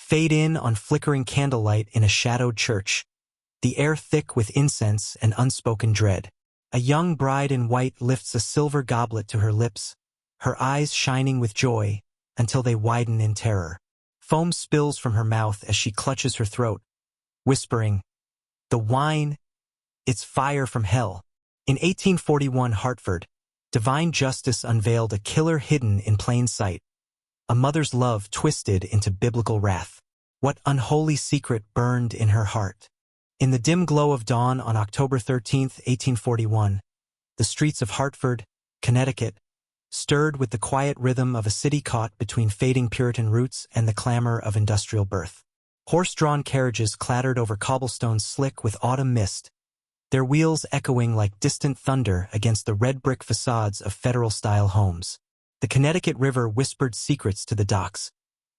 fade in on flickering candlelight in a shadowed church, the air thick with incense and unspoken dread. A young bride in white lifts a silver goblet to her lips, her eyes shining with joy, until they widen in terror. Foam spills from her mouth as she clutches her throat, whispering, "The wine, it's fire from hell." In 1841 Hartford, divine justice unveiled a killer hidden in plain sight, a mother's love twisted into biblical wrath. What unholy secret burned in her heart? In the dim glow of dawn on October 13, 1841, the streets of Hartford, Connecticut, stirred with the quiet rhythm of a city caught between fading Puritan roots and the clamor of industrial birth. Horse-drawn carriages clattered over cobblestones slick with autumn mist, their wheels echoing like distant thunder against the red brick facades of federal-style homes. The Connecticut River whispered secrets to the docks,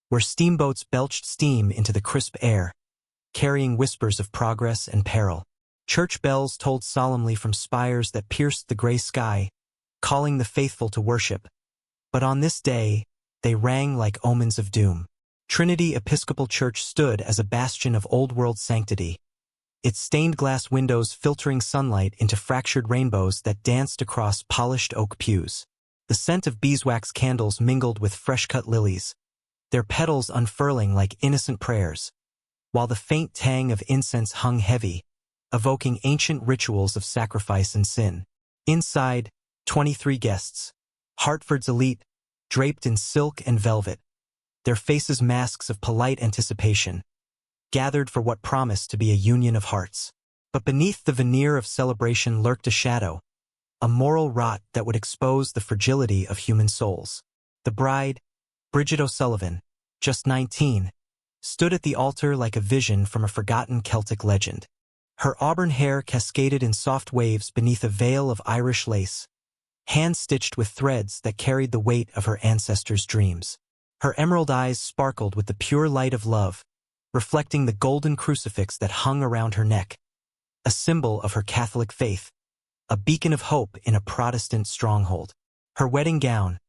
where steamboats belched steam into the crisp air, carrying whispers of progress and peril. Church bells tolled solemnly from spires that pierced the gray sky, calling the faithful to worship. But on this day, they rang like omens of doom. Trinity Episcopal Church stood as a bastion of old-world sanctity, its stained-glass windows filtering sunlight into fractured rainbows that danced across polished oak pews. The scent of beeswax candles mingled with fresh-cut lilies, their petals unfurling like innocent prayers, while the faint tang of incense hung heavy, evoking ancient rituals of sacrifice and sin. Inside, 23 guests, Hartford's elite, draped in silk and velvet, their faces masks of polite anticipation, gathered for what promised to be a union of hearts. But beneath the veneer of celebration lurked a shadow, a moral rot that would expose the fragility of human souls. The bride, Bridget O'Sullivan, just 19, stood at the altar like a vision from a forgotten Celtic legend. Her auburn hair cascaded in soft waves beneath a veil of Irish lace, hand-stitched with threads that carried the weight of her ancestors' dreams. Her emerald eyes sparkled with the pure light of love, reflecting the golden crucifix that hung around her neck, a symbol of her Catholic faith, a beacon of hope in a Protestant stronghold. Her wedding gown,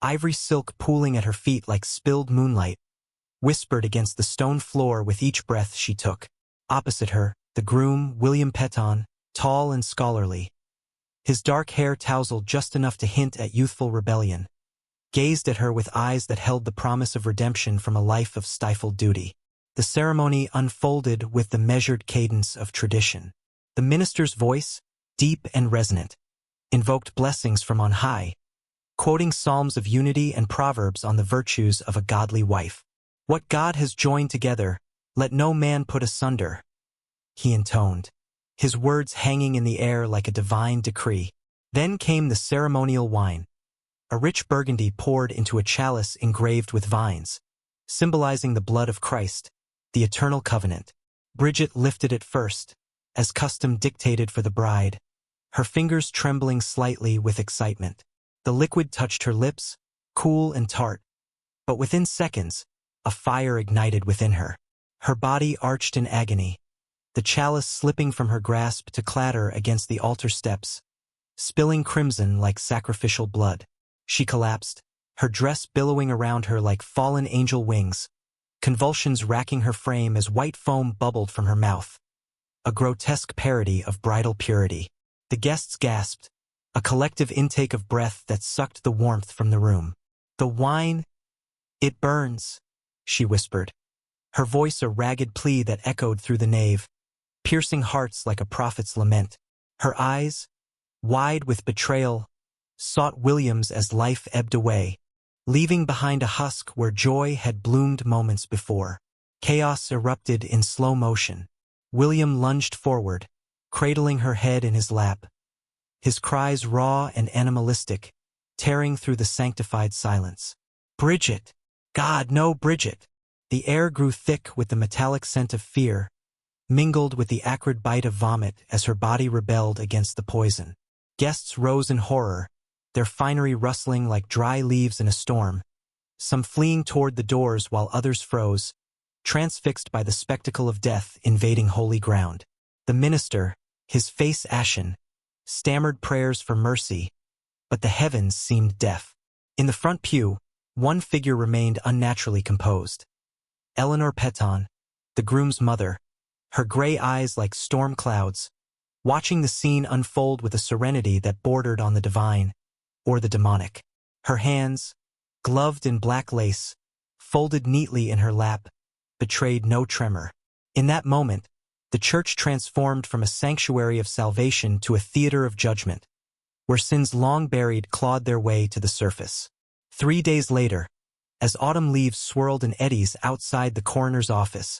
ivory silk pooling at her feet like spilled moonlight, whispered against the stone floor with each breath she took. Opposite her, the groom, William Peton, tall and scholarly, his dark hair tousled just enough to hint at youthful rebellion, gazed at her with eyes that held the promise of redemption from a life of stifled duty. The ceremony unfolded with the measured cadence of tradition. The minister's voice, deep and resonant, invoked blessings from on high, quoting psalms of unity and proverbs on the virtues of a godly wife. "What God has joined together, let no man put asunder," he intoned, his words hanging in the air like a divine decree. Then came the ceremonial wine, a rich burgundy poured into a chalice engraved with vines, symbolizing the blood of Christ, the eternal covenant. Bridget lifted it first, as custom dictated for the bride, her fingers trembling slightly with excitement. The liquid touched her lips, cool and tart, but within seconds, a fire ignited within her. Her body arched in agony, the chalice slipping from her grasp to clatter against the altar steps, spilling crimson like sacrificial blood. She collapsed, her dress billowing around her like fallen angel wings, convulsions racking her frame as white foam bubbled from her mouth, a grotesque parody of bridal purity. The guests gasped, a collective intake of breath that sucked the warmth from the room. "The wine, it burns," she whispered, her voice a ragged plea that echoed through the nave, piercing hearts like a prophet's lament. Her eyes, wide with betrayal, sought William's as life ebbed away, leaving behind a husk where joy had bloomed moments before. Chaos erupted in slow motion. William lunged forward, cradling her head in his lap, his cries raw and animalistic, tearing through the sanctified silence. "Bridget! God, no, Bridget!" The air grew thick with the metallic scent of fear, mingled with the acrid bite of vomit as her body rebelled against the poison. Guests rose in horror, their finery rustling like dry leaves in a storm, some fleeing toward the doors while others froze, transfixed by the spectacle of death invading holy ground. The minister, his face ashen, stammered prayers for mercy, but the heavens seemed deaf. In the front pew, one figure remained unnaturally composed. Eleanor Peton, the groom's mother, her gray eyes like storm clouds, watching the scene unfold with a serenity that bordered on the divine, or the demonic. Her hands, gloved in black lace, folded neatly in her lap, betrayed no tremor. In that moment, the church transformed from a sanctuary of salvation to a theater of judgment, where sins long buried clawed their way to the surface. 3 days later, as autumn leaves swirled in eddies outside the coroner's office,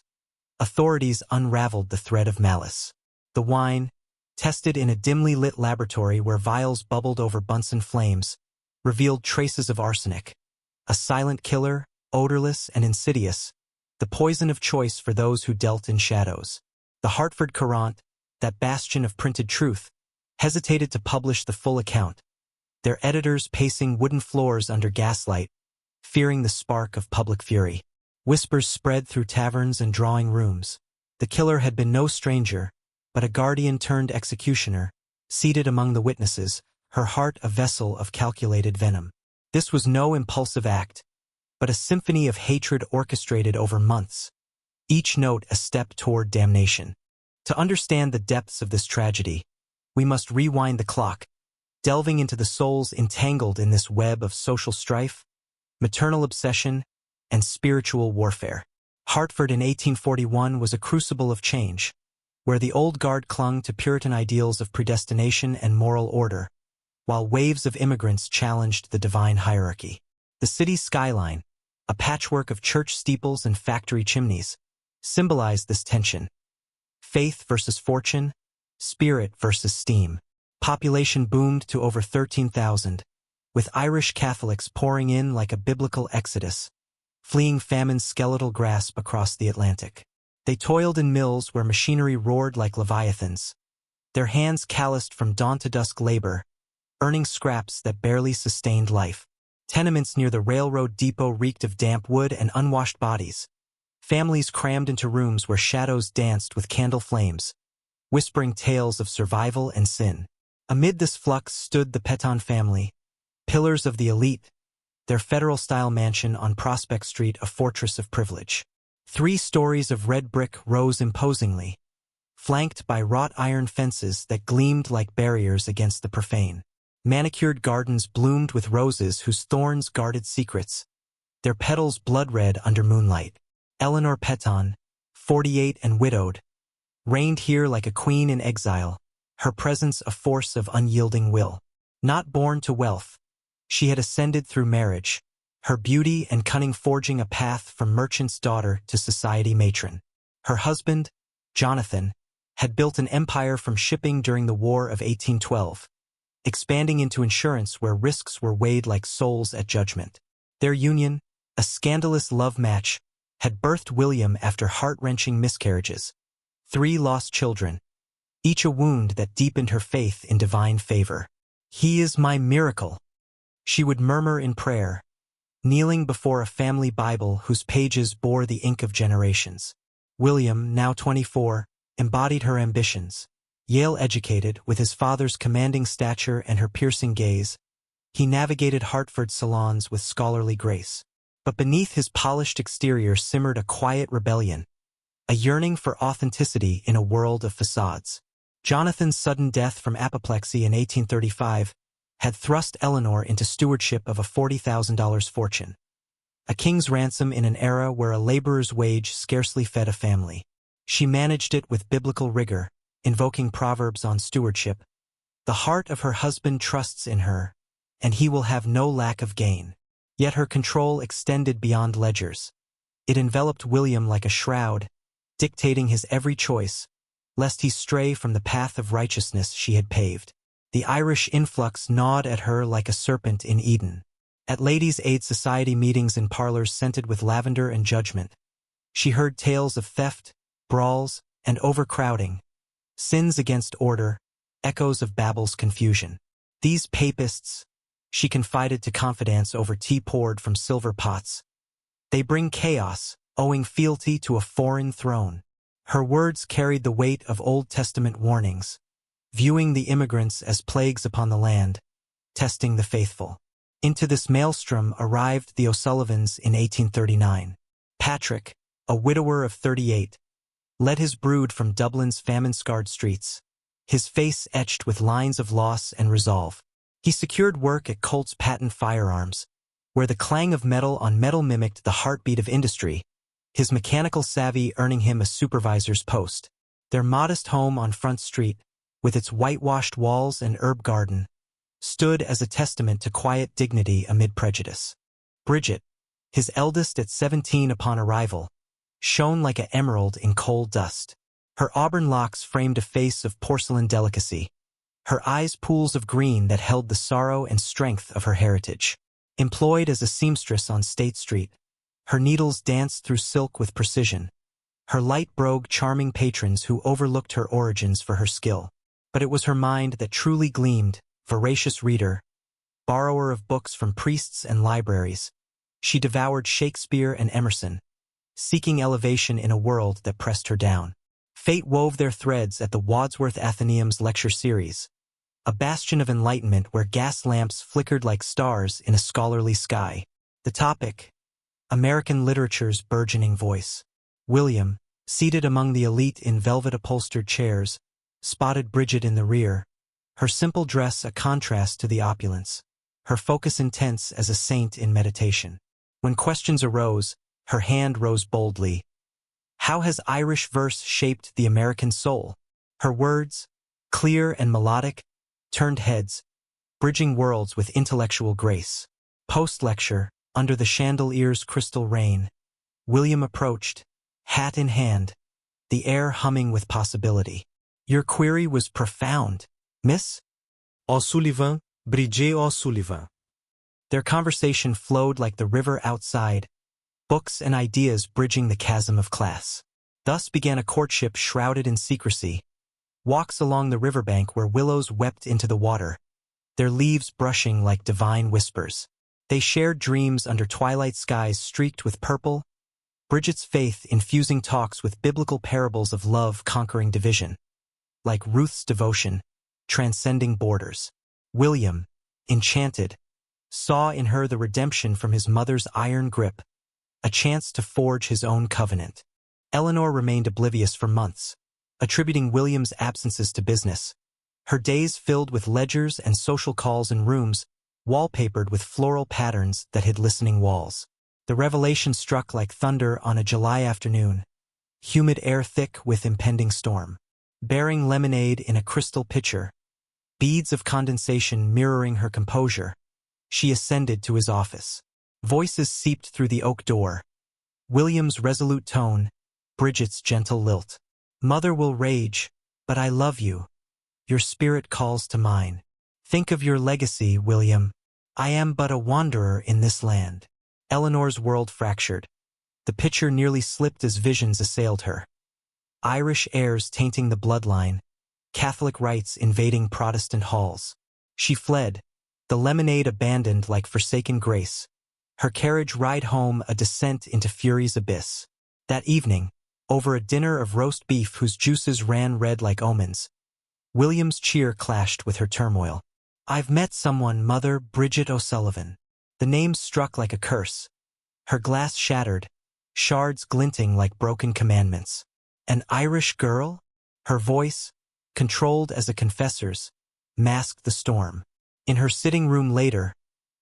authorities unraveled the thread of malice. The wine, tested in a dimly lit laboratory where vials bubbled over Bunsen flames, revealed traces of arsenic, a silent killer, odorless and insidious, the poison of choice for those who dealt in shadows. The Hartford Courant, that bastion of printed truth, hesitated to publish the full account, their editors pacing wooden floors under gaslight, fearing the spark of public fury. Whispers spread through taverns and drawing rooms. The killer had been no stranger, but a guardian turned executioner, seated among the witnesses, her heart a vessel of calculated venom. This was no impulsive act, but a symphony of hatred orchestrated over months, each note a step toward damnation. To understand the depths of this tragedy, we must rewind the clock, delving into the souls entangled in this web of social strife, maternal obsession, and spiritual warfare. Hartford in 1841 was a crucible of change, where the old guard clung to Puritan ideals of predestination and moral order, while waves of immigrants challenged the divine hierarchy. The city's skyline, a patchwork of church steeples and factory chimneys, symbolized this tension. Faith versus fortune, spirit versus steam. Population boomed to over 13,000, with Irish Catholics pouring in like a biblical exodus, fleeing famine's skeletal grasp across the Atlantic. They toiled in mills where machinery roared like leviathans, their hands calloused from dawn to dusk labor, earning scraps that barely sustained life. Tenements near the railroad depot reeked of damp wood and unwashed bodies. Families crammed into rooms where shadows danced with candle flames, whispering tales of survival and sin. Amid this flux stood the Peton family, pillars of the elite, their federal-style mansion on Prospect Street a fortress of privilege. 3 stories of red brick rose imposingly, flanked by wrought iron fences that gleamed like barriers against the profane. Manicured gardens bloomed with roses whose thorns guarded secrets, their petals blood-red under moonlight. Eleanor Peton, 48 and widowed, reigned here like a queen in exile, her presence a force of unyielding will. Not born to wealth, she had ascended through marriage, her beauty and cunning forging a path from merchant's daughter to society matron. Her husband, Jonathan, had built an empire from shipping during the War of 1812, expanding into insurance where risks were weighed like souls at judgment. Their union, a scandalous love match, had birthed William after heart-wrenching miscarriages. 3 lost children, each a wound that deepened her faith in divine favor. "He is my miracle," she would murmur in prayer, kneeling before a family Bible whose pages bore the ink of generations. William, now 24, embodied her ambitions. Yale-educated, with his father's commanding stature and her piercing gaze, he navigated Hartford salons with scholarly grace. But beneath his polished exterior simmered a quiet rebellion, a yearning for authenticity in a world of facades. Jonathan's sudden death from apoplexy in 1835 had thrust Eleanor into stewardship of a $40,000 fortune, a king's ransom in an era where a laborer's wage scarcely fed a family. She managed it with biblical rigor, invoking proverbs on stewardship. The heart of her husband trusts in her, and he will have no lack of gain. Yet her control extended beyond ledgers. It enveloped William like a shroud, dictating his every choice, lest he stray from the path of righteousness she had paved. The Irish influx gnawed at her like a serpent in Eden. At Ladies' Aid Society meetings in parlors scented with lavender and judgment, she heard tales of theft, brawls, and overcrowding, sins against order, echoes of Babel's confusion. These papists, she confided to confidants over tea poured from silver pots, they bring chaos, owing fealty to a foreign throne. Her words carried the weight of Old Testament warnings, viewing the immigrants as plagues upon the land, testing the faithful. Into this maelstrom arrived the O'Sullivans in 1839. Patrick, a widower of 38, led his brood from Dublin's famine-scarred streets, his face etched with lines of loss and resolve. He secured work at Colt's Patent Firearms, where the clang of metal on metal mimicked the heartbeat of industry, his mechanical savvy earning him a supervisor's post. Their modest home on Front Street, with its whitewashed walls and herb garden, stood as a testament to quiet dignity amid prejudice. Bridget, his eldest at 17 upon arrival, shone like an emerald in coal dust. Her auburn locks framed a face of porcelain delicacy, her eyes pools of green that held the sorrow and strength of her heritage. Employed as a seamstress on State Street, her needles danced through silk with precision, her light brogue charming patrons who overlooked her origins for her skill. But it was her mind that truly gleamed, voracious reader, borrower of books from priests and libraries. She devoured Shakespeare and Emerson, seeking elevation in a world that pressed her down. Fate wove their threads at the Wadsworth Athenaeum's lecture series, a bastion of enlightenment where gas lamps flickered like stars in a scholarly sky. The topic: American literature's burgeoning voice. William, seated among the elite in velvet-upholstered chairs, spotted Bridget in the rear, her simple dress a contrast to the opulence, her focus intense as a saint in meditation. When questions arose, her hand rose boldly. How has Irish verse shaped the American soul? Her words, clear and melodic, turned heads, bridging worlds with intellectual grace. Post-lecture, under the chandelier's crystal rain, William approached, hat in hand, the air humming with possibility. Your query was profound, Miss O'Sullivan, Bridget O'Sullivan. Their conversation flowed like the river outside, books and ideas bridging the chasm of class. Thus began a courtship shrouded in secrecy, walks along the riverbank where willows wept into the water, their leaves brushing like divine whispers. They shared dreams under twilight skies streaked with purple, Bridget's faith infusing talks with biblical parables of love conquering division, like Ruth's devotion, transcending borders. William, enchanted, saw in her the redemption from his mother's iron grip, a chance to forge his own covenant. Eleanor remained oblivious for months, attributing William's absences to business, her days filled with ledgers and social calls in rooms wallpapered with floral patterns that hid listening walls. The revelation struck like thunder on a July afternoon, humid air thick with impending storm. Bearing lemonade in a crystal pitcher, beads of condensation mirroring her composure, she ascended to his office. Voices seeped through the oak door. William's resolute tone, Bridget's gentle lilt. Mother will rage, but I love you. Your spirit calls to mine. Think of your legacy, William. I am but a wanderer in this land. Eleanor's world fractured. The pitcher nearly slipped as visions assailed her. Irish airs tainting the bloodline, Catholic rites invading Protestant halls. She fled, the lemonade abandoned like forsaken grace, her carriage ride home a descent into fury's abyss. That evening, over a dinner of roast beef whose juices ran red like omens, William's cheer clashed with her turmoil. I've met someone, Mother Bridget O'Sullivan. The name struck like a curse. Her glass shattered, shards glinting like broken commandments. An Irish girl? Her voice, controlled as a confessor's, masked the storm. In her sitting room later,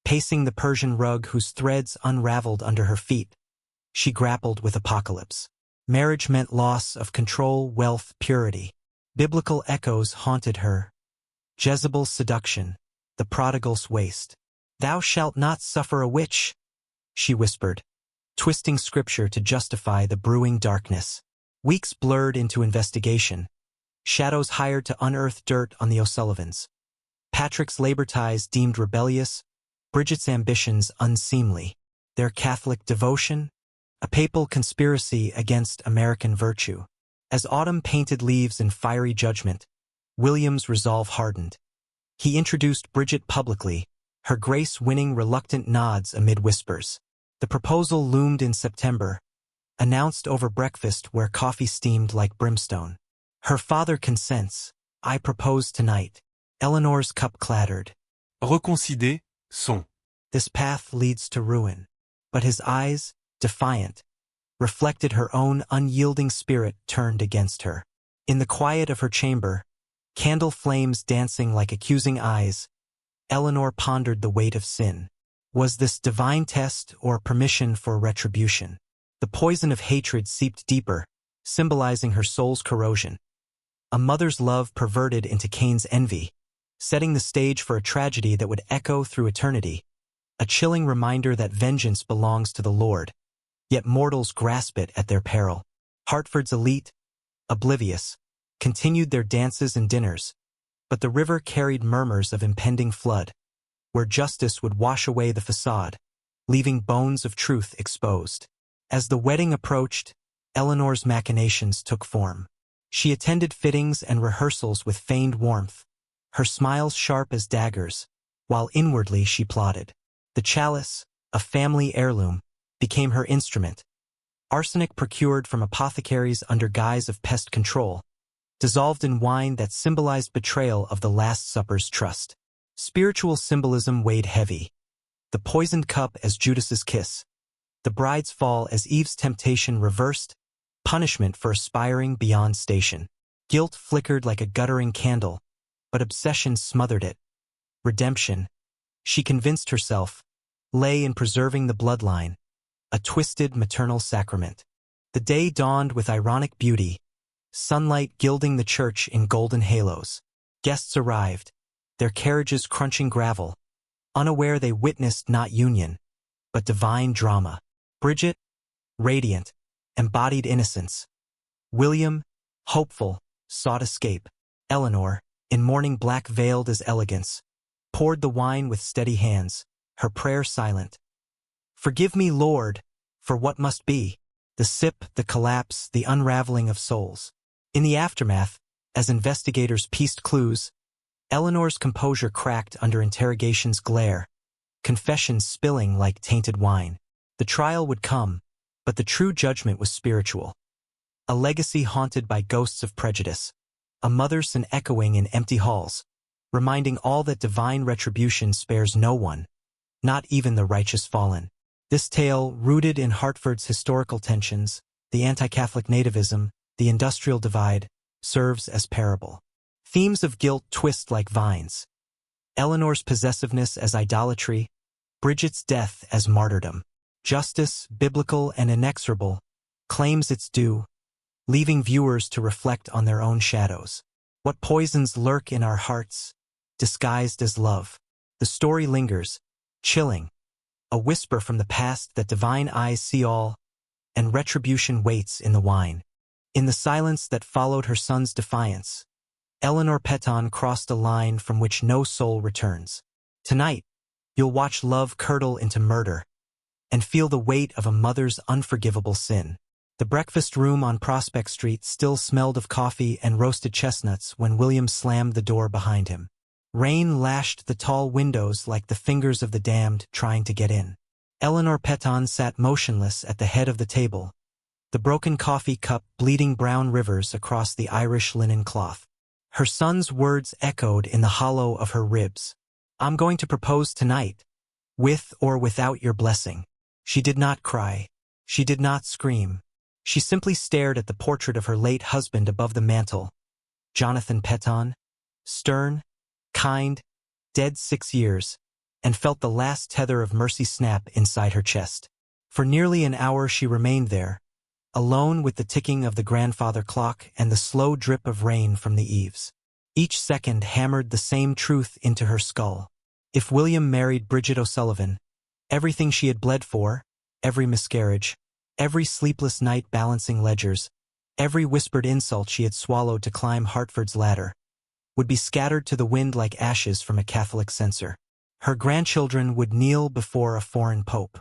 pacing the Persian rug whose threads unraveled under her feet, she grappled with apocalypse. Marriage meant loss of control, wealth, purity. Biblical echoes haunted her. Jezebel's seduction, the prodigal's waste. Thou shalt not suffer a witch, she whispered, twisting scripture to justify the brewing darkness. Weeks blurred into investigation, shadows hired to unearth dirt on the O'Sullivans. Patrick's labor ties deemed rebellious, Bridget's ambitions unseemly. Their Catholic devotion? A papal conspiracy against American virtue. As autumn painted leaves in fiery judgment, William's resolve hardened. He introduced Bridget publicly, her grace winning reluctant nods amid whispers. The proposal loomed in September, announced over breakfast where coffee steamed like brimstone. Her father consents. I propose tonight. Eleanor's cup clattered. Reconsidé, son. This path leads to ruin. But his eyes, defiant, reflected her own unyielding spirit turned against her. In the quiet of her chamber, candle flames dancing like accusing eyes, Eleanor pondered the weight of sin. Was this divine test or permission for retribution? The poison of hatred seeped deeper, symbolizing her soul's corrosion. A mother's love perverted into Cain's envy, setting the stage for a tragedy that would echo through eternity, a chilling reminder that vengeance belongs to the Lord, yet mortals grasp it at their peril. Hartford's elite, oblivious, continued their dances and dinners, but the river carried murmurs of impending flood, where justice would wash away the facade, leaving bones of truth exposed. As the wedding approached, Eleanor's machinations took form. She attended fittings and rehearsals with feigned warmth, her smiles sharp as daggers, while inwardly she plotted. The chalice, a family heirloom, became her instrument. Arsenic procured from apothecaries under guise of pest control, dissolved in wine that symbolized betrayal of the Last Supper's trust. Spiritual symbolism weighed heavy. The poisoned cup as Judas's kiss, the bride's fall as Eve's temptation reversed, punishment for aspiring beyond station. Guilt flickered like a guttering candle, but obsession smothered it. Redemption, she convinced herself, lay in preserving the bloodline, a twisted maternal sacrament. The day dawned with ironic beauty, sunlight gilding the church in golden halos. Guests arrived, their carriages crunching gravel. Unaware they witnessed not union, but divine drama. Bridget, radiant, embodied innocence. William, hopeful, sought escape. Eleanor, in mourning black veiled as elegance, poured the wine with steady hands, her prayer silent. Forgive me, Lord, for what must be. The sip, the collapse, the unraveling of souls. In the aftermath, as investigators pieced clues, Eleanor's composure cracked under interrogation's glare, confessions spilling like tainted wine. The trial would come, but the true judgment was spiritual. A legacy haunted by ghosts of prejudice, a mother's sin echoing in empty halls, reminding all that divine retribution spares no one, not even the righteous fallen. This tale, rooted in Hartford's historical tensions, the anti-Catholic nativism, the industrial divide, serves as parable. Themes of guilt twist like vines. Eleanor's possessiveness as idolatry, Bridget's death as martyrdom. Justice, biblical and inexorable, claims its due, leaving viewers to reflect on their own shadows. What poisons lurk in our hearts, disguised as love? The story lingers, chilling, a whisper from the past that divine eyes see all, and retribution waits in the wine. In the silence that followed her son's defiance, Eleanor Peton crossed a line from which no soul returns. Tonight, you'll watch love curdle into murder, and feel the weight of a mother's unforgivable sin. The breakfast room on Prospect Street still smelled of coffee and roasted chestnuts when William slammed the door behind him. Rain lashed the tall windows like the fingers of the damned trying to get in. Eleanor Peton sat motionless at the head of the table, the broken coffee cup bleeding brown rivers across the Irish linen cloth. Her son's words echoed in the hollow of her ribs. I'm going to propose tonight, with or without your blessing. She did not cry. She did not scream. She simply stared at the portrait of her late husband above the mantel. Jonathan Peton, stern, kind, dead 6 years, and felt the last tether of mercy snap inside her chest. For nearly an hour she remained there, alone with the ticking of the grandfather clock and the slow drip of rain from the eaves. Each second hammered the same truth into her skull. If William married Bridget O'Sullivan, everything she had bled for, every miscarriage, every sleepless night balancing ledgers, every whispered insult she had swallowed to climb Hartford's ladder, would be scattered to the wind like ashes from a Catholic censer. Her grandchildren would kneel before a foreign pope.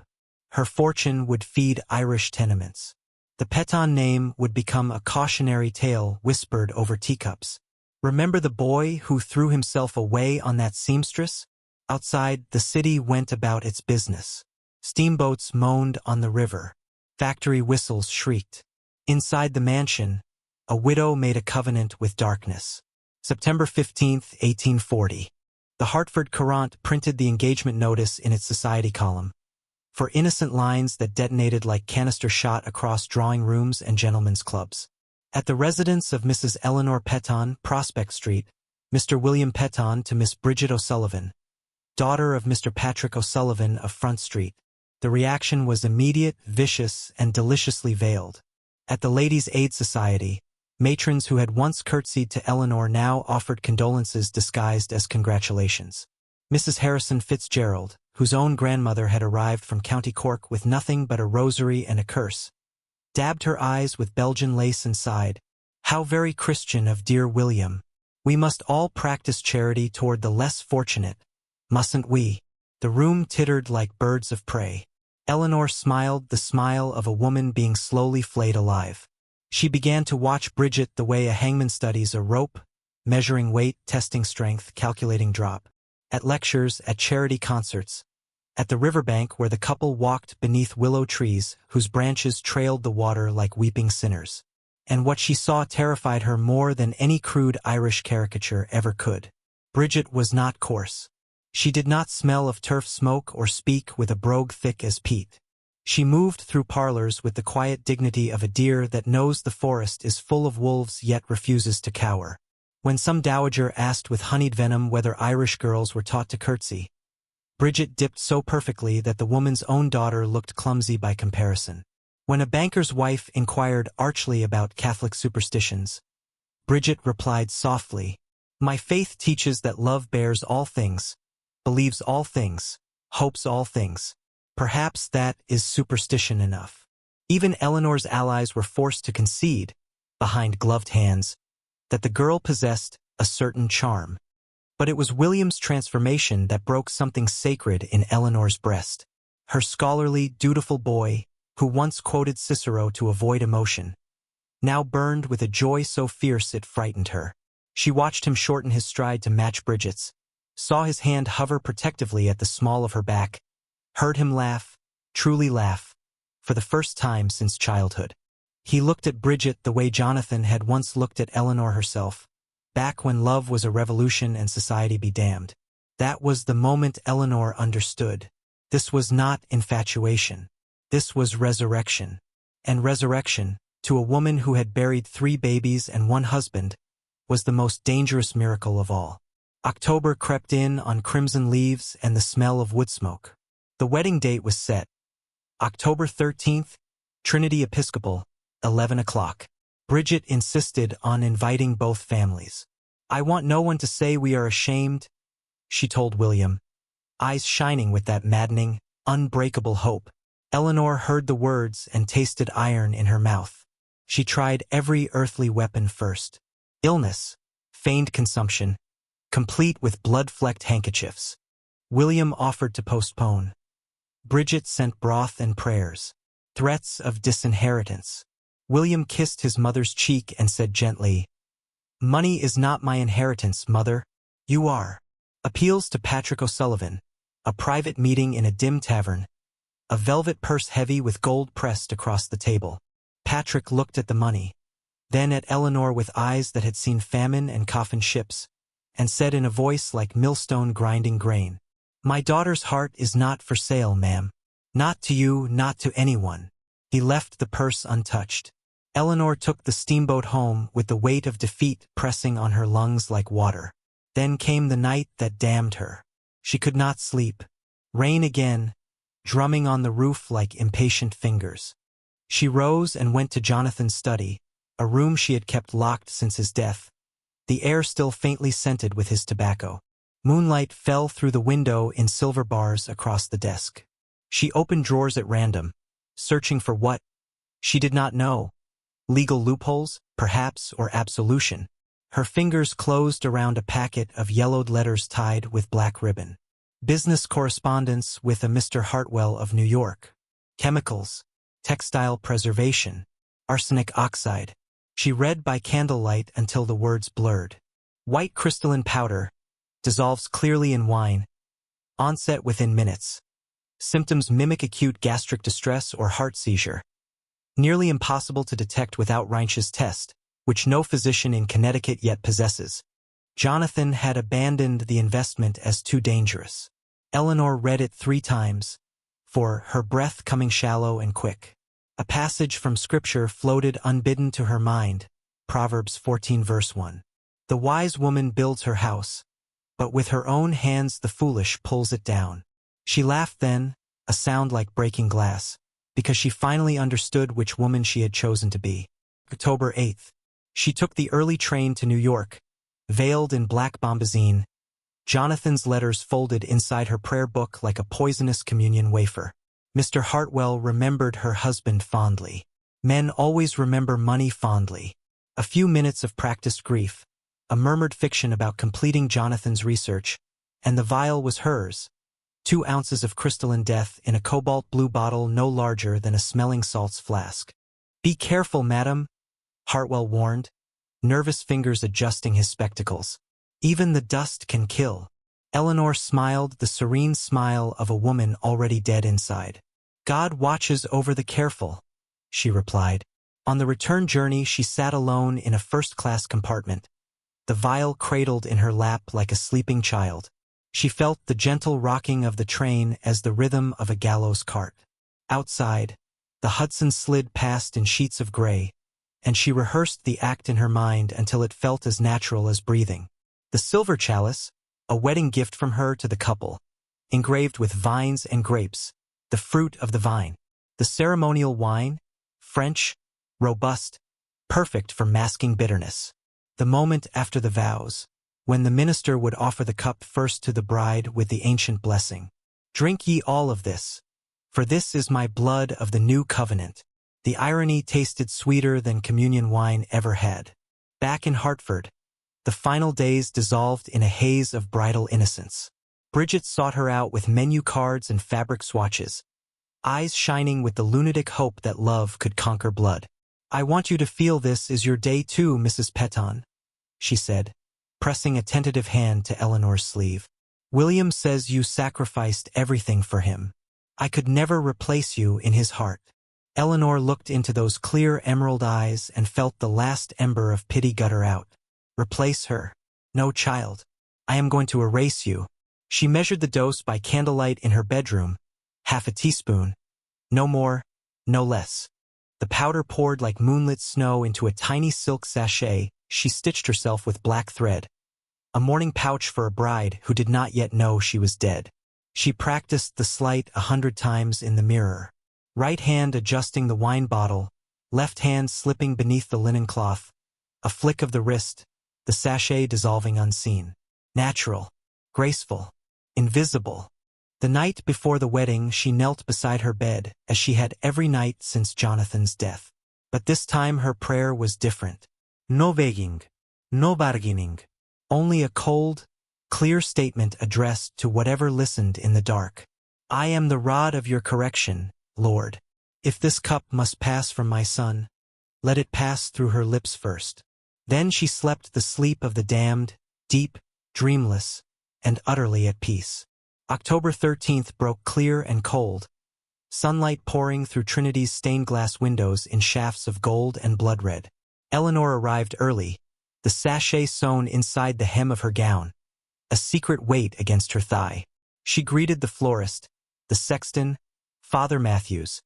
Her fortune would feed Irish tenements. The Peton name would become a cautionary tale whispered over teacups. Remember the boy who threw himself away on that seamstress? Outside, the city went about its business. Steamboats moaned on the river. Factory whistles shrieked. Inside the mansion, a widow made a covenant with darkness. September 15, 1840. The Hartford Courant printed the engagement notice in its society column. for innocent lines that detonated like canister shot across drawing rooms and gentlemen's clubs. At the residence of Mrs. Eleanor Peton, Prospect Street, Mr. William Peton to Miss Bridget O'Sullivan, daughter of Mr. Patrick O'Sullivan of Front Street. The reaction was immediate, vicious, and deliciously veiled. At the Ladies' Aid Society, matrons who had once curtsied to Eleanor now offered condolences disguised as congratulations. Mrs. Harrison Fitzgerald, whose own grandmother had arrived from County Cork with nothing but a rosary and a curse, dabbed her eyes with Belgian lace and sighed, "How very Christian of dear William. We must all practice charity toward the less fortunate, mustn't we?" The room tittered like birds of prey. Eleanor smiled the smile of a woman being slowly flayed alive. She began to watch Bridget the way a hangman studies a rope, measuring weight, testing strength, calculating drop. At lectures, at charity concerts, at the riverbank where the couple walked beneath willow trees whose branches trailed the water like weeping sinners. And what she saw terrified her more than any crude Irish caricature ever could. Bridget was not coarse. She did not smell of turf smoke or speak with a brogue thick as peat. She moved through parlors with the quiet dignity of a deer that knows the forest is full of wolves yet refuses to cower. When some dowager asked with honeyed venom whether Irish girls were taught to curtsy, Bridget dipped so perfectly that the woman's own daughter looked clumsy by comparison. When a banker's wife inquired archly about Catholic superstitions, Bridget replied softly, "My faith teaches that love bears all things, believes all things, hopes all things." Perhaps that is superstition enough. Even Eleanor's allies were forced to concede, behind gloved hands, that the girl possessed a certain charm. But it was William's transformation that broke something sacred in Eleanor's breast. Her scholarly, dutiful boy, who once quoted Cicero to avoid emotion, now burned with a joy so fierce it frightened her. She watched him shorten his stride to match Bridget's, saw his hand hover protectively at the small of her back, heard him laugh, truly laugh, for the first time since childhood. He looked at Bridget the way Jonathan had once looked at Eleanor herself, back when love was a revolution and society be damned. That was the moment Eleanor understood. This was not infatuation. This was resurrection. And resurrection, to a woman who had buried 3 babies and 1 husband, was the most dangerous miracle of all. October crept in on crimson leaves and the smell of wood smoke. The wedding date was set. October 13th, Trinity Episcopal, 11 o'clock. Bridget insisted on inviting both families. "I want no one to say we are ashamed," she told William, eyes shining with that maddening, unbreakable hope. Eleanor heard the words and tasted iron in her mouth. She tried every earthly weapon first. Illness, feigned consumption, complete with blood-flecked handkerchiefs. William offered to postpone. Bridget sent broth and prayers. Threats of disinheritance. William kissed his mother's cheek and said gently, "Money is not my inheritance, mother. You are." Appeals to Patrick O'Sullivan. A private meeting in a dim tavern. A velvet purse heavy with gold pressed across the table. Patrick looked at the money, then at Eleanor with eyes that had seen famine and coffin ships, and said in a voice like millstone grinding grain, "My daughter's heart is not for sale, ma'am. Not to you, not to anyone." He left the purse untouched. Eleanor took the steamboat home with the weight of defeat pressing on her lungs like water. Then came the night that damned her. She could not sleep. Rain again, drumming on the roof like impatient fingers. She rose and went to Jonathan's study, a room she had kept locked since his death, the air still faintly scented with his tobacco. Moonlight fell through the window in silver bars across the desk. She opened drawers at random, searching for what? She did not know. Legal loopholes, perhaps, or absolution. Her fingers closed around a packet of yellowed letters tied with black ribbon. Business correspondence with a Mr. Hartwell of New York. Chemicals. Textile preservation. Arsenic oxide. She read by candlelight until the words blurred. White crystalline powder. Dissolves clearly in wine. Onset within minutes. Symptoms mimic acute gastric distress or heart seizure. Nearly impossible to detect without Reinsch's test, which no physician in Connecticut yet possesses. Jonathan had abandoned the investment as too dangerous. Eleanor read it 3 times, for her breath coming shallow and quick. A passage from Scripture floated unbidden to her mind, Proverbs 14 verse 1. The wise woman builds her house, but with her own hands the foolish pulls it down. She laughed then, a sound like breaking glass, because she finally understood which woman she had chosen to be. October 8th. She took the early train to New York, veiled in black bombazine, Jonathan's letters folded inside her prayer book like a poisonous communion wafer. Mr. Hartwell remembered her husband fondly. Men always remember money fondly. A few minutes of practiced grief, a murmured fiction about completing Jonathan's research, and the vial was hers. 2 ounces of crystalline death in a cobalt blue bottle no larger than a smelling salts flask. "Be careful, madam," Hartwell warned, nervous fingers adjusting his spectacles. "Even the dust can kill." Eleanor smiled the serene smile of a woman already dead inside. "God watches over the careful," she replied. On the return journey she sat alone in a first-class compartment, the vial cradled in her lap like a sleeping child. She felt the gentle rocking of the train as the rhythm of a gallows cart. Outside, the Hudson slid past in sheets of gray, and she rehearsed the act in her mind until it felt as natural as breathing. The silver chalice, a wedding gift from her to the couple, engraved with vines and grapes, the fruit of the vine. The ceremonial wine, French, robust, perfect for masking bitterness. The moment after the vows, when the minister would offer the cup first to the bride with the ancient blessing. "Drink ye all of this, for this is my blood of the new covenant." The irony tasted sweeter than communion wine ever had. Back in Hartford, the final days dissolved in a haze of bridal innocence. Bridget sought her out with menu cards and fabric swatches, eyes shining with the lunatic hope that love could conquer blood. "I want you to feel this is your day too, Mrs. Peton," she said, pressing a tentative hand to Eleanor's sleeve. "William says you sacrificed everything for him. I could never replace you in his heart." Eleanor looked into those clear emerald eyes and felt the last ember of pity gutter out. Replace her? No, child. I am going to erase you. She measured the dose by candlelight in her bedroom, half a teaspoon. No more, no less. The powder poured like moonlit snow into a tiny silk sachet. She stitched herself with black thread, a mourning pouch for a bride who did not yet know she was dead. She practiced the sleight 100 times in the mirror. Right hand adjusting the wine bottle, left hand slipping beneath the linen cloth, a flick of the wrist, the sachet dissolving unseen. Natural, graceful, invisible. The night before the wedding she knelt beside her bed, as she had every night since Jonathan's death. But this time her prayer was different. No begging, no bargaining, only a cold, clear statement addressed to whatever listened in the dark. "I am the rod of your correction, Lord. If this cup must pass from my son, let it pass through her lips first." Then she slept the sleep of the damned, deep, dreamless, and utterly at peace. October 13th broke clear and cold, sunlight pouring through Trinity's stained-glass windows in shafts of gold and blood red. Eleanor arrived early, the sachet sewn inside the hem of her gown, a secret weight against her thigh. She greeted the florist, the sexton, Father Matthews,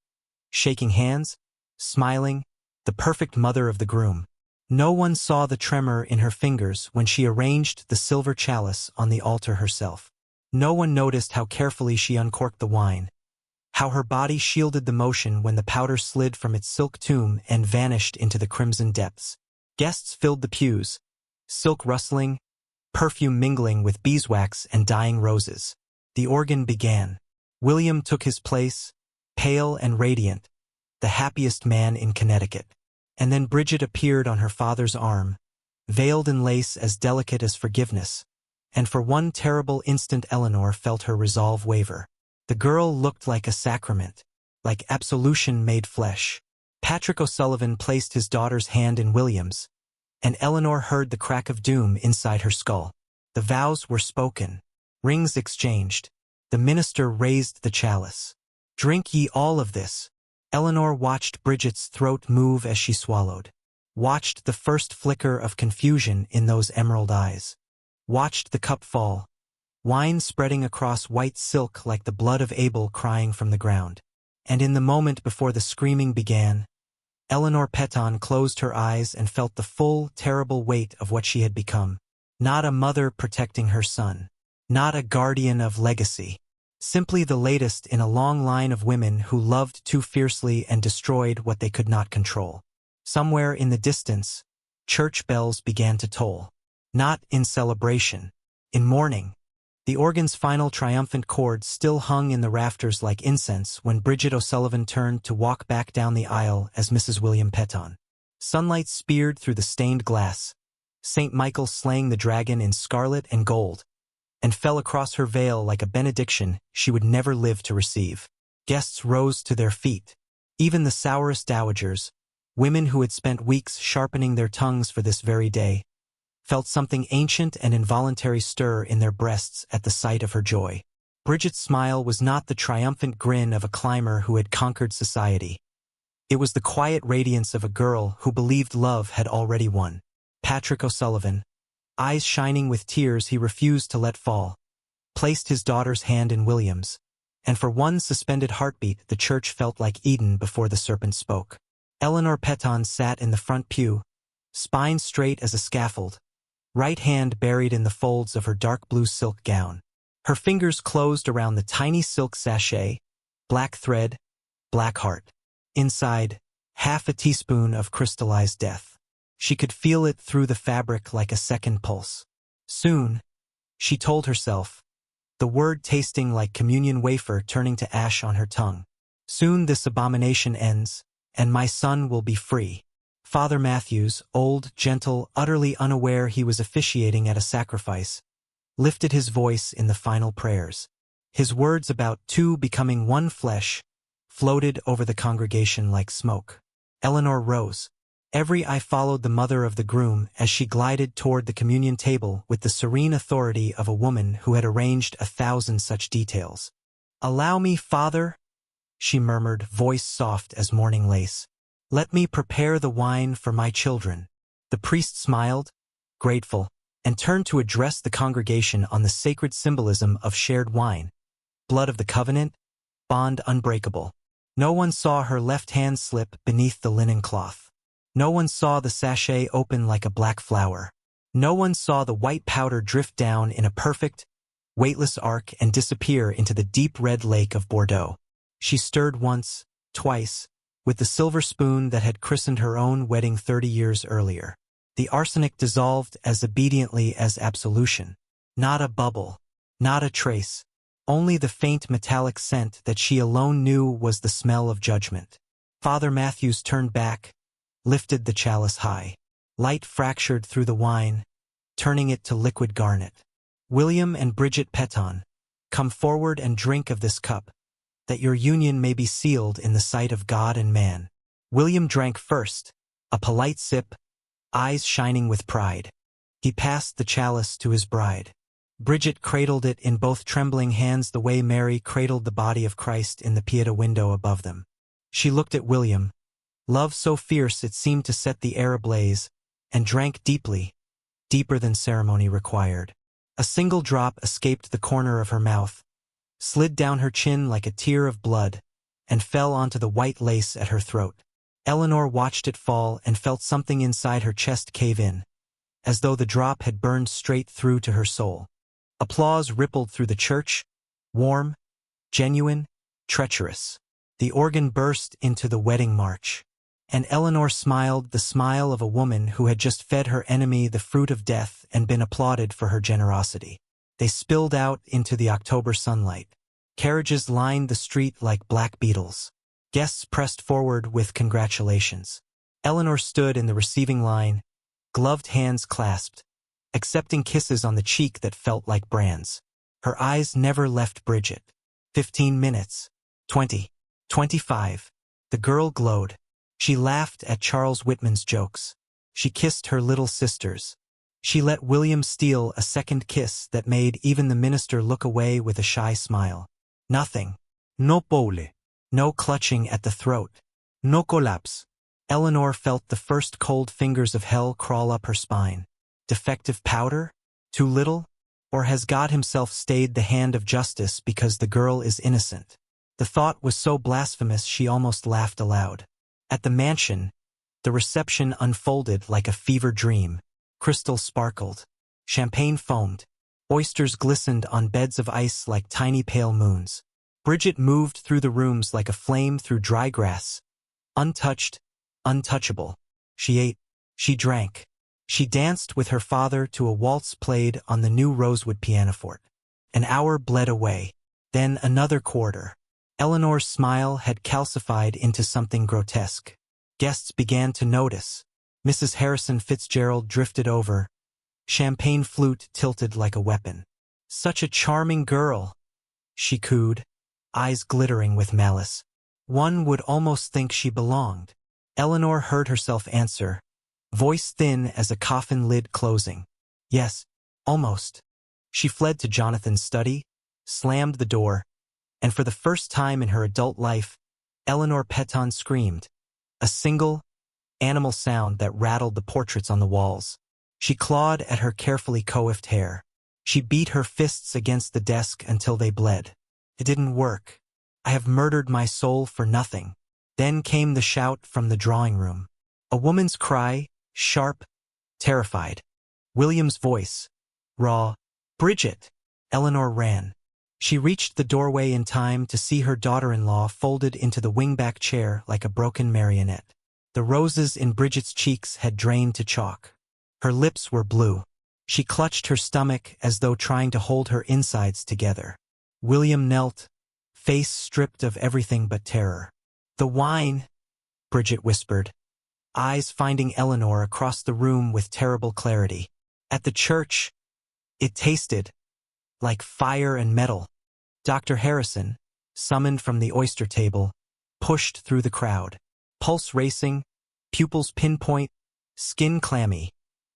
shaking hands, smiling, the perfect mother of the groom. No one saw the tremor in her fingers when she arranged the silver chalice on the altar herself. No one noticed how carefully she uncorked the wine, how her body shielded the motion when the powder slid from its silk tomb and vanished into the crimson depths. Guests filled the pews, silk rustling, perfume mingling with beeswax and dying roses. The organ began. William took his place, pale and radiant, the happiest man in Connecticut. And then Bridget appeared on her father's arm, veiled in lace as delicate as forgiveness, and for one terrible instant Eleanor felt her resolve waver. The girl looked like a sacrament, like absolution made flesh. Patrick O'Sullivan placed his daughter's hand in William's, and Eleanor heard the crack of doom inside her skull. The vows were spoken, rings exchanged. The minister raised the chalice. "Drink ye all of this." Eleanor watched Bridget's throat move as she swallowed, watched the first flicker of confusion in those emerald eyes, watched the cup fall, wine spreading across white silk like the blood of Abel crying from the ground. And in the moment before the screaming began, Eleanor Peton closed her eyes and felt the full, terrible weight of what she had become. Not a mother protecting her son. Not a guardian of legacy. Simply the latest in a long line of women who loved too fiercely and destroyed what they could not control. Somewhere in the distance, church bells began to toll. Not in celebration. In mourning. The organ's final triumphant chords still hung in the rafters like incense when Bridget O'Sullivan turned to walk back down the aisle as Mrs. William Peton. Sunlight speared through the stained glass, St. Michael slaying the dragon in scarlet and gold, and fell across her veil like a benediction she would never live to receive. Guests rose to their feet. Even the sourest dowagers, women who had spent weeks sharpening their tongues for this very day, felt something ancient and involuntary stir in their breasts at the sight of her joy. Bridget's smile was not the triumphant grin of a climber who had conquered society. It was the quiet radiance of a girl who believed love had already won. Patrick O'Sullivan, eyes shining with tears he refused to let fall, placed his daughter's hand in William's, and for one suspended heartbeat the church felt like Eden before the serpent spoke. Eleanor Peton sat in the front pew, spine straight as a scaffold, right hand buried in the folds of her dark blue silk gown. Her fingers closed around the tiny silk sachet, black thread, black heart. Inside, half a teaspoon of crystallized death. She could feel it through the fabric like a second pulse. Soon, she told herself, the word tasting like communion wafer turning to ash on her tongue. Soon this abomination ends, and my son will be free. Father Matthews, old, gentle, utterly unaware he was officiating at a sacrifice, lifted his voice in the final prayers. His words about two becoming one flesh floated over the congregation like smoke. Eleanor rose. Every eye followed the mother of the groom as she glided toward the communion table with the serene authority of a woman who had arranged 1,000 such details. "Allow me, Father," she murmured, voice soft as morning lace. "Let me prepare the wine for my children." The priest smiled, grateful, and turned to address the congregation on the sacred symbolism of shared wine, blood of the covenant, bond unbreakable. No one saw her left hand slip beneath the linen cloth. No one saw the sachet open like a black flower. No one saw the white powder drift down in a perfect, weightless arc and disappear into the deep red lake of Bordeaux. She stirred once, twice, with the silver spoon that had christened her own wedding 30 years earlier. The arsenic dissolved as obediently as absolution. Not a bubble, not a trace, only the faint metallic scent that she alone knew was the smell of judgment. Father Matthews turned back, lifted the chalice high. Light fractured through the wine, turning it to liquid garnet. "William and Bridget Peton, come forward and drink of this cup, that your union may be sealed in the sight of God and man." William drank first, a polite sip, eyes shining with pride. He passed the chalice to his bride. Bridget cradled it in both trembling hands the way Mary cradled the body of Christ in the Pieta window above them. She looked at William, love so fierce it seemed to set the air ablaze, and drank deeply, deeper than ceremony required. A single drop escaped the corner of her mouth, slid down her chin like a tear of blood, and fell onto the white lace at her throat. Eleanor watched it fall and felt something inside her chest cave in, as though the drop had burned straight through to her soul. Applause rippled through the church, warm, genuine, treacherous. The organ burst into the wedding march, and Eleanor smiled the smile of a woman who had just fed her enemy the fruit of death and been applauded for her generosity. They spilled out into the October sunlight. Carriages lined the street like black beetles. Guests pressed forward with congratulations. Eleanor stood in the receiving line, gloved hands clasped, accepting kisses on the cheek that felt like brands. Her eyes never left Bridget. 15 minutes. 20. 25. The girl glowed. She laughed at Charles Whitman's jokes. She kissed her little sisters. She let William steal a second kiss that made even the minister look away with a shy smile. Nothing. No pole. No clutching at the throat. No collapse. Eleanor felt the first cold fingers of hell crawl up her spine. Defective powder? Too little? Or has God himself stayed the hand of justice because the girl is innocent? The thought was so blasphemous she almost laughed aloud. At the mansion, the reception unfolded like a fever dream. Crystal sparkled. Champagne foamed. Oysters glistened on beds of ice like tiny pale moons. Bridget moved through the rooms like a flame through dry grass. Untouched, untouchable. She ate. She drank. She danced with her father to a waltz played on the new rosewood pianoforte. An hour bled away. Then another quarter. Eleanor's smile had calcified into something grotesque. Guests began to notice. Mrs. Harrison Fitzgerald drifted over. Champagne flute tilted like a weapon. "Such a charming girl," she cooed, eyes glittering with malice. "One would almost think she belonged." Eleanor heard herself answer, voice thin as a coffin lid closing. "Yes, almost." She fled to Jonathan's study, slammed the door, and for the first time in her adult life, Eleanor Peton screamed. A single, animal sound that rattled the portraits on the walls. She clawed at her carefully coiffed hair. She beat her fists against the desk until they bled. It didn't work. "I have murdered my soul for nothing." Then came the shout from the drawing room. A woman's cry, sharp, terrified. William's voice, raw. "Bridget!" Eleanor ran. She reached the doorway in time to see her daughter-in-law folded into the wingback chair like a broken marionette. The roses in Bridget's cheeks had drained to chalk. Her lips were blue. She clutched her stomach as though trying to hold her insides together. William knelt, face stripped of everything but terror. "The wine," Bridget whispered, eyes finding Eleanor across the room with terrible clarity. "At the church, it tasted like fire and metal." Dr. Harrison, summoned from the oyster table, pushed through the crowd. Pulse racing, pupils pinpoint, skin clammy.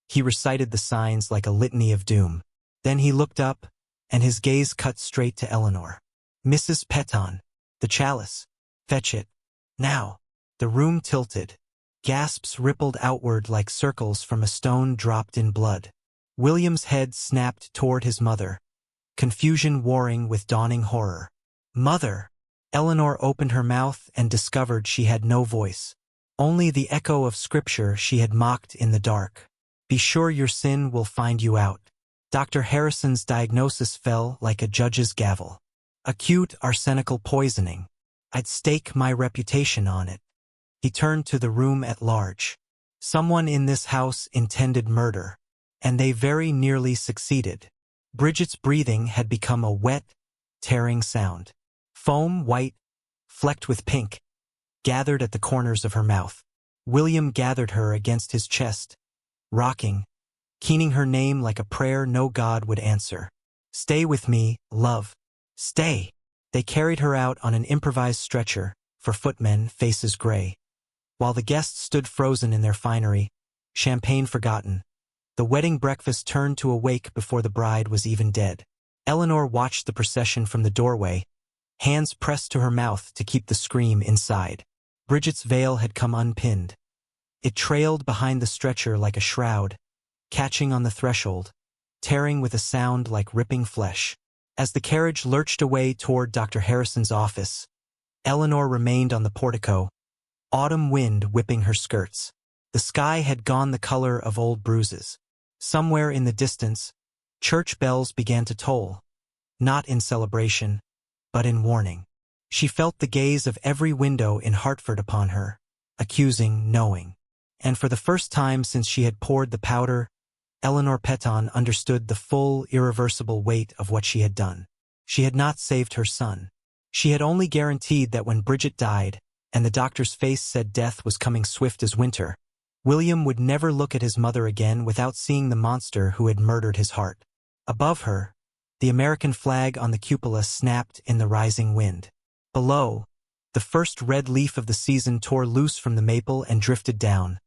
He recited the signs like a litany of doom. Then he looked up, and his gaze cut straight to Eleanor. "Mrs. Peton, the chalice. Fetch it. Now." The room tilted. Gasps rippled outward like circles from a stone dropped in blood. William's head snapped toward his mother, confusion warring with dawning horror. "Mother!" Eleanor opened her mouth and discovered she had no voice. Only the echo of scripture she had mocked in the dark. "Be sure your sin will find you out." Dr. Harrison's diagnosis fell like a judge's gavel. "Acute arsenical poisoning. I'd stake my reputation on it." He turned to the room at large. Someone in this house intended murder, and they very nearly succeeded. Bridget's breathing had become a wet, tearing sound. Foam, white, flecked with pink, gathered at the corners of her mouth. William gathered her against his chest, rocking, keening her name like a prayer no God would answer. "Stay with me, love. Stay." They carried her out on an improvised stretcher, for footmen, faces gray. While the guests stood frozen in their finery, champagne forgotten, the wedding breakfast turned to a wake before the bride was even dead. Eleanor watched the procession from the doorway, hands pressed to her mouth to keep the scream inside. Bridget's veil had come unpinned. It trailed behind the stretcher like a shroud, catching on the threshold, tearing with a sound like ripping flesh. As the carriage lurched away toward Dr. Harrison's office, Eleanor remained on the portico, autumn wind whipping her skirts. The sky had gone the color of old bruises. Somewhere in the distance, church bells began to toll, not in celebration, but in warning. She felt the gaze of every window in Hartford upon her, accusing, knowing. And for the first time since she had poured the powder, Eleanor Peton understood the full, irreversible weight of what she had done. She had not saved her son. She had only guaranteed that when Bridget died, and the doctor's face said death was coming swift as winter, William would never look at his mother again without seeing the monster who had murdered his heart. Above her, the American flag on the cupola snapped in the rising wind. Below, the first red leaf of the season tore loose from the maple and drifted down,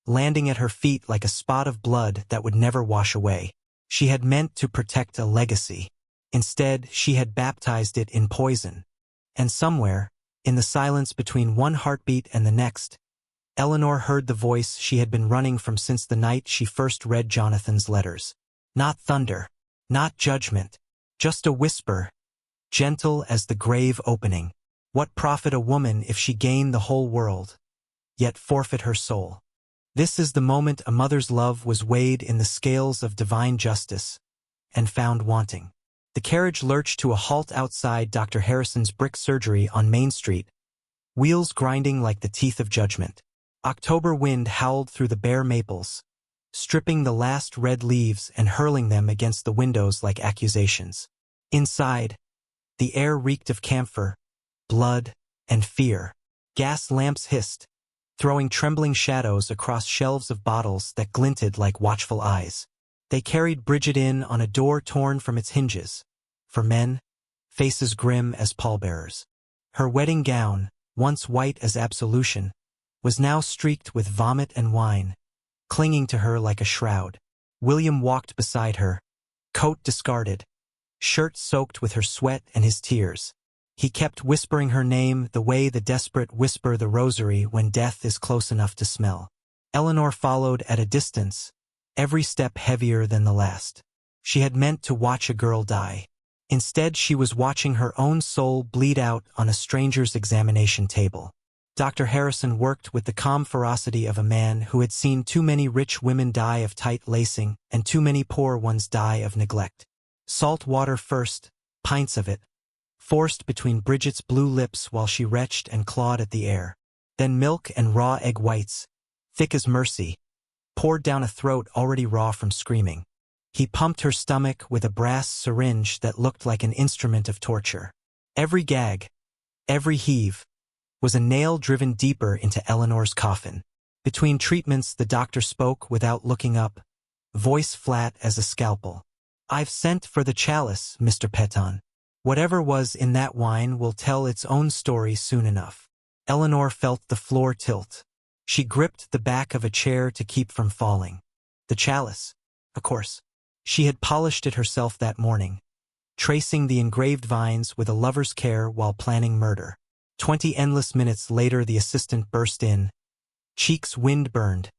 landing at her feet like a spot of blood that would never wash away. She had meant to protect a legacy. Instead, she had baptized it in poison. And somewhere, in the silence between one heartbeat and the next, Eleanor heard the voice she had been running from since the night she first read Jonathan's letters. Not thunder, Not judgment, just a whisper, gentle as the grave opening. What profit a woman if she gain the whole world, yet forfeit her soul? This is the moment a mother's love was weighed in the scales of divine justice and found wanting. The carriage lurched to a halt outside Dr. Harrison's brick surgery on Main Street, wheels grinding like the teeth of judgment. October wind howled through the bare maples, stripping the last red leaves and hurling them against the windows like accusations. Inside, the air reeked of camphor, blood, and fear. Gas lamps hissed, throwing trembling shadows across shelves of bottles that glinted like watchful eyes. They carried Bridget in on a door torn from its hinges. For men, faces grim as pallbearers. Her wedding gown, once white as absolution, was now streaked with vomit and wine, clinging to her like a shroud. William walked beside her, coat discarded, shirt soaked with her sweat and his tears. He kept whispering her name the way the desperate whisper the rosary when death is close enough to smell. Eleanor followed at a distance, every step heavier than the last. She had meant to watch a girl die. Instead, she was watching her own soul bleed out on a stranger's examination table. Dr. Harrison worked with the calm ferocity of a man who had seen too many rich women die of tight lacing and too many poor ones die of neglect. Salt water first, pints of it, forced between Bridget's blue lips while she retched and clawed at the air. Then milk and raw egg whites, thick as mercy, poured down a throat already raw from screaming. He pumped her stomach with a brass syringe that looked like an instrument of torture. Every gag, every heave, was a nail driven deeper into Eleanor's coffin. Between treatments, the doctor spoke without looking up, voice flat as a scalpel. "I've sent for the chalice, Mr. Peton. Whatever was in that wine will tell its own story soon enough." Eleanor felt the floor tilt. She gripped the back of a chair to keep from falling. The chalice, of course. She had polished it herself that morning, tracing the engraved vines with a lover's care while planning murder. 20 endless minutes later, the assistant burst in, cheeks wind-burned,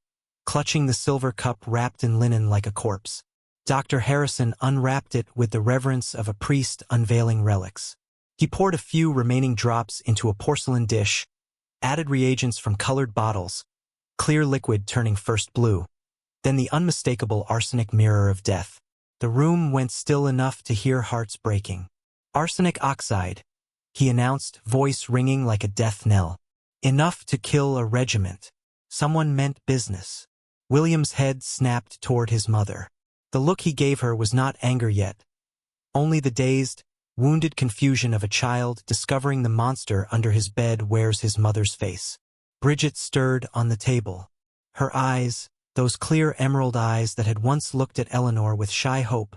clutching the silver cup wrapped in linen like a corpse. Dr. Harrison unwrapped it with the reverence of a priest unveiling relics. He poured a few remaining drops into a porcelain dish, added reagents from colored bottles, clear liquid turning first blue, then the unmistakable arsenic mirror of death. The room went still enough to hear hearts breaking. "Arsenic oxide," he announced, voice ringing like a death knell. "Enough to kill a regiment." Someone meant business. William's head snapped toward his mother. The look he gave her was not anger yet, only the dazed, wounded confusion of a child discovering the monster under his bed wears his mother's face. Bridget stirred on the table. Her eyes, those clear emerald eyes that had once looked at Eleanor with shy hope,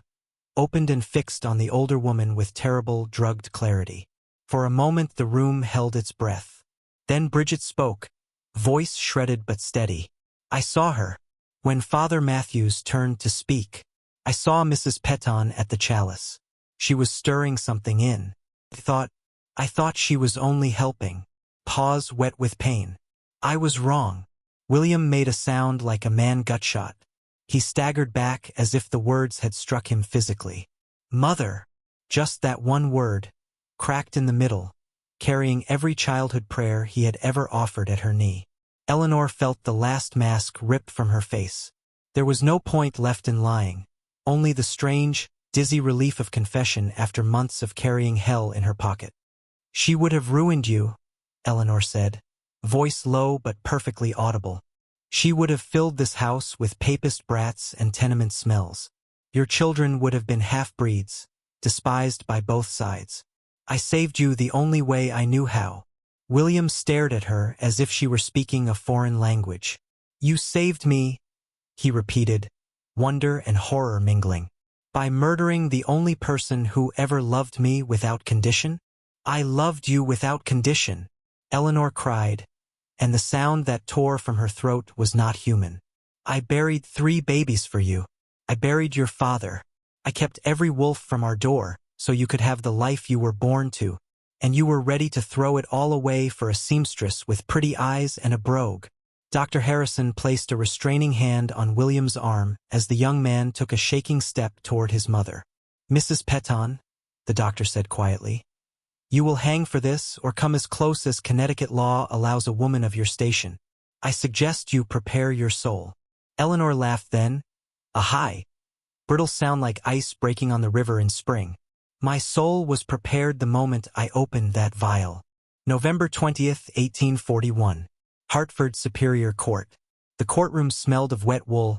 opened and fixed on the older woman with terrible, drugged clarity. For a moment the room held its breath. Then Bridget spoke, voice shredded but steady. "I saw her. When Father Matthews turned to speak, I saw Mrs. Peton at the chalice. She was stirring something in. I thought she was only helping." Pause wet with pain. "I was wrong." William made a sound like a man gutshot. He staggered back as if the words had struck him physically. "Mother," just that one word, cracked in the middle, carrying every childhood prayer he had ever offered at her knee. Eleanor felt the last mask ripped from her face. There was no point left in lying, only the strange, dizzy relief of confession after months of carrying hell in her pocket. "She would have ruined you," Eleanor said, voice low but perfectly audible. "She would have filled this house with papist brats and tenement smells. Your children would have been half-breeds, despised by both sides. I saved you the only way I knew how." William stared at her as if she were speaking a foreign language. "You saved me," he repeated, wonder and horror mingling. "By murdering the only person who ever loved me without condition?" "I loved you without condition," Eleanor cried, and the sound that tore from her throat was not human. "I buried 3 babies for you. I buried your father. I kept every wolf from our door so you could have the life you were born to. And you were ready to throw it all away for a seamstress with pretty eyes and a brogue." Dr. Harrison placed a restraining hand on William's arm as the young man took a shaking step toward his mother. Mrs. Peton, the doctor said quietly, you will hang for this or come as close as Connecticut law allows a woman of your station. I suggest you prepare your soul. Eleanor laughed then, a high, brittle sound like ice breaking on the river in spring. My soul was prepared the moment I opened that vial. November 20th, 1841. Hartford Superior Court. The courtroom smelled of wet wool,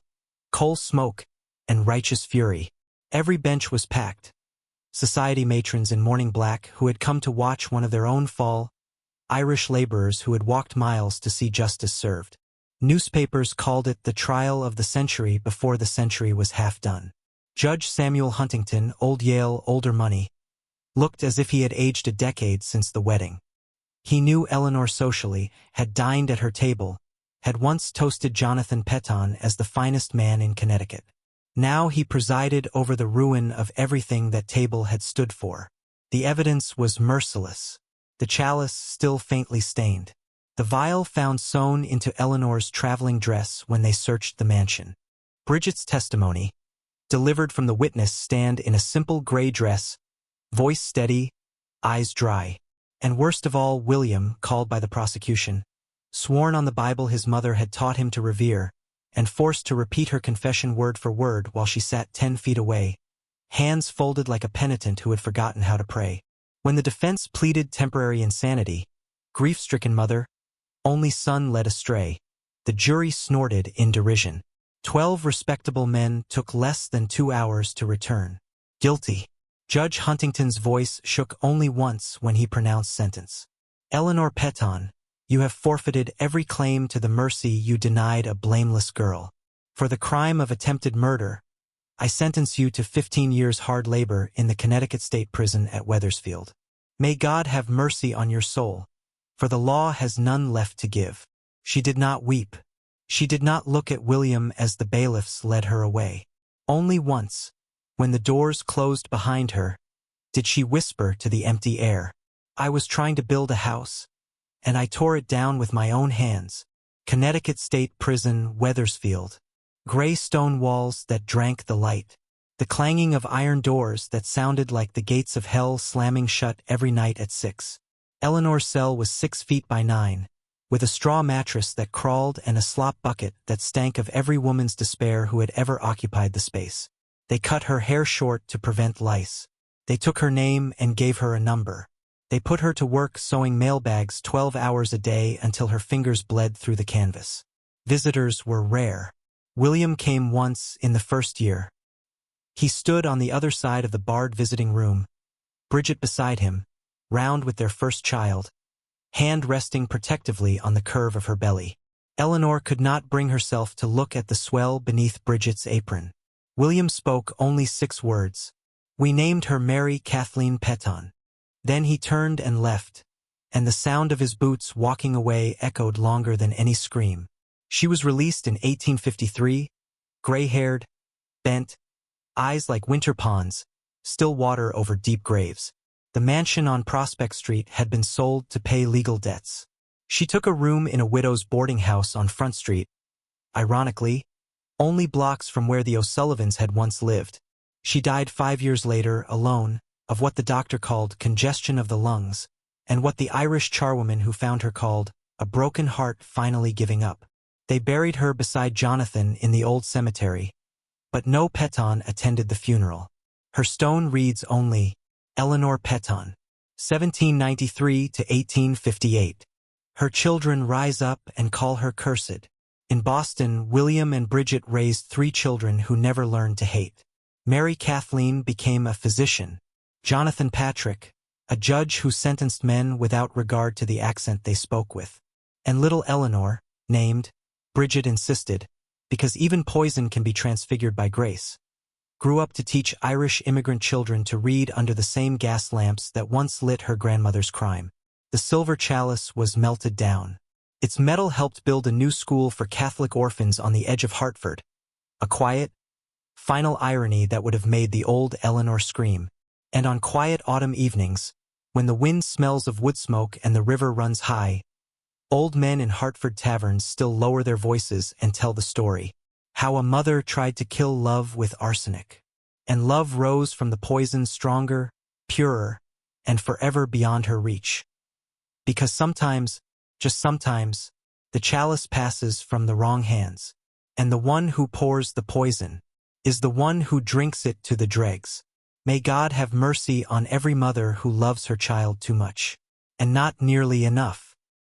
coal smoke, and righteous fury. Every bench was packed. Society matrons in mourning black who had come to watch one of their own fall, Irish laborers who had walked miles to see justice served. Newspapers called it the trial of the century before the century was half done. Judge Samuel Huntington, Old Yale, older money, looked as if he had aged a decade since the wedding. He knew Eleanor socially, had dined at her table, had once toasted Jonathan Peton as the finest man in Connecticut. Now he presided over the ruin of everything that table had stood for. The evidence was merciless, the chalice still faintly stained, the vial found sewn into Eleanor's traveling dress when they searched the mansion. Bridget's testimony, delivered from the witness stand in a simple gray dress, voice steady, eyes dry. And worst of all, William, called by the prosecution, sworn on the Bible his mother had taught him to revere, and forced to repeat her confession word for word while she sat 10 feet away, hands folded like a penitent who had forgotten how to pray. When the defense pleaded temporary insanity, grief-stricken mother, only son led astray, the jury snorted in derision. 12 respectable men took less than 2 hours to return. Guilty. Judge Huntington's voice shook only once when he pronounced sentence. Eleanor Peton, you have forfeited every claim to the mercy you denied a blameless girl. For the crime of attempted murder, I sentence you to 15 years hard labor in the Connecticut State Prison at Wethersfield. May God have mercy on your soul, for the law has none left to give. She did not weep. She did not look at William as the bailiffs led her away. Only once, when the doors closed behind her, did she whisper to the empty air, I was trying to build a house, and I tore it down with my own hands. Connecticut State Prison, Wethersfield. Gray stone walls that drank the light. The clanging of iron doors that sounded like the gates of hell slamming shut every night at 6. Eleanor's cell was 6 feet by 9, with a straw mattress that crawled and a slop bucket that stank of every woman's despair who had ever occupied the space. They cut her hair short to prevent lice. They took her name and gave her a number. They put her to work sewing mailbags 12 hours a day until her fingers bled through the canvas. Visitors were rare. William came once in the first year. He stood on the other side of the barred visiting room, Bridget beside him, round with their first child, hand resting protectively on the curve of her belly. Eleanor could not bring herself to look at the swell beneath Bridget's apron. William spoke only 6 words. We named her Mary Kathleen Peton. Then he turned and left, and the sound of his boots walking away echoed longer than any scream. She was released in 1853, gray-haired, bent, eyes like winter ponds, still water over deep graves. The mansion on Prospect Street had been sold to pay legal debts. She took a room in a widow's boarding house on Front Street, ironically, only blocks from where the O'Sullivans had once lived. She died 5 years later, alone, of what the doctor called congestion of the lungs, and what the Irish charwoman who found her called a broken heart finally giving up. They buried her beside Jonathan in the old cemetery, but no Peton attended the funeral. Her stone reads only, Eleanor Peton, 1793 to 1858. Her children rise up and call her cursed. In Boston, William and Bridget raised 3 children who never learned to hate. Mary Kathleen became a physician. Jonathan Patrick, a judge who sentenced men without regard to the accent they spoke with. And little Eleanor, named, Bridget insisted, because even poison can be transfigured by grace, grew up to teach Irish immigrant children to read under the same gas lamps that once lit her grandmother's crime. The silver chalice was melted down. Its metal helped build a new school for Catholic orphans on the edge of Hartford. A quiet, final irony that would have made the old Eleanor scream. And on quiet autumn evenings, when the wind smells of wood smoke and the river runs high, old men in Hartford taverns still lower their voices and tell the story. How a mother tried to kill love with arsenic. and love rose from the poison stronger, purer, and forever beyond her reach. Because sometimes, just sometimes, the chalice passes from the wrong hands, and the one who pours the poison is the one who drinks it to the dregs. May God have mercy on every mother who loves her child too much, and not nearly enough.